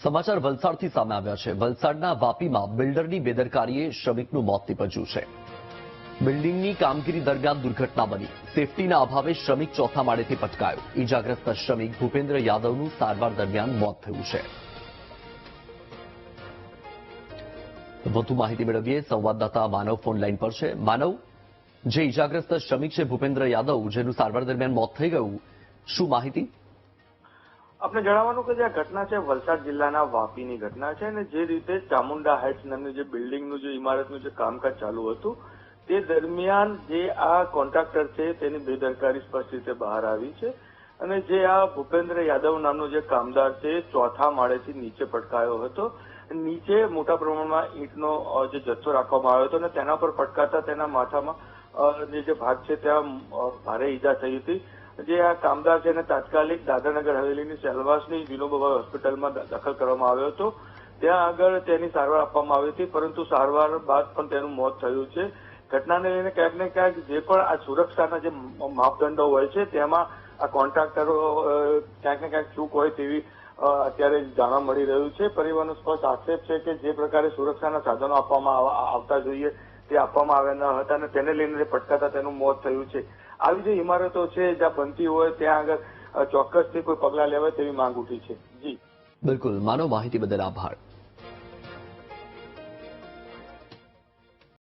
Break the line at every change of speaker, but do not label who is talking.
સમાચાર વલસાડથી સામે આવ્યા છે। વલસાડના વાપીમાં બિલ્ડરની બેદરકારીએ શ્રમિકનું મોત નીપજ્યું છે। બિલ્ડિંગની કામગીરી દરમિયાન દુર્ઘટના બની। સેફટીના અભાવે શ્રમિક ચોથા માળેથી પટકાયો। ઈજાગ્રસ્ત શ્રમિક ભૂપેન્દ્ર યાદવનું સારવાર દરમિયાન મોત થયું છે। વધુ માહિતી મેળવીએ સંવાદદાતા માનવ ફોન લાઈન પર છે। માનવ, જે ઈજાગ્રસ્ત શ્રમિક છે ભૂપેન્દ્ર યાદવ, જેનું સારવાર દરમિયાન મોત થઈ ગયું, શું માહિતી?
આપણે જણાવવાનું કે જે આ ઘટના છે વલસાડ જિલ્લાના વાપીની ઘટના છે અને જે રીતે ચામુંડા હાઇટ્સ નામની જે બિલ્ડિંગનું જે ઇમારતનું જે કામકાજ ચાલુ હતું તે દરમિયાન જે આ કોન્ટ્રાક્ટર છે તેની બેદરકારી સ્પષ્ટ રીતે બહાર આવી છે અને જે આ ભૂપેન્દ્ર યાદવ નામનો જે કામદાર છે ચોથા માળેથી નીચે પટકાયો હતો। નીચે મોટા પ્રમાણમાં ઈંટનો જે જથ્થો રાખવામાં આવ્યો હતો અને તેના પર પટકાતા તેના માથામાં જે ભાગ છે ત્યાં ભારે ઈજા થઈ હતી। જે આ કામદાર છે એને તાત્કાલિક દાદરાનગર હવેલીની સેલવાસની વિનોબાભાઈ હોસ્પિટલમાં દાખલ કરવામાં આવ્યો હતો। ત્યાં આગળ તેની સારવાર આપવામાં આવી હતી, પરંતુ સારવાર બાદ પણ તેનું મોત થયું છે। ઘટનાને લઈને ક્યાંક ને ક્યાંક જે પણ આ સુરક્ષાના જે માપદંડો હોય છે તેમાં આ કોન્ટ્રાક્ટરો ક્યાંક ને ક્યાંક ચૂક હોય તેવી અત્યારે જાણવા મળી રહ્યું છે। પરિવારનો સ્પષ્ટ આક્ષેપ છે કે જે પ્રકારે સુરક્ષાના સાધનો આપવામાં આવતા જોઈએ તે આપવામાં આવ્યા ન હતા અને તેને લઈને પટકાતા તેનું મોત થયું છે। આવી જે ઇમારતો છે જ્યાં બનતી હોય ત્યાં આગળ ચોક્કસથી કોઈ પગલાં લેવાય તેવી માંગ ઉઠી છે। જી
બિલકુલ, માનવ, માહિતી બદલ આભાર।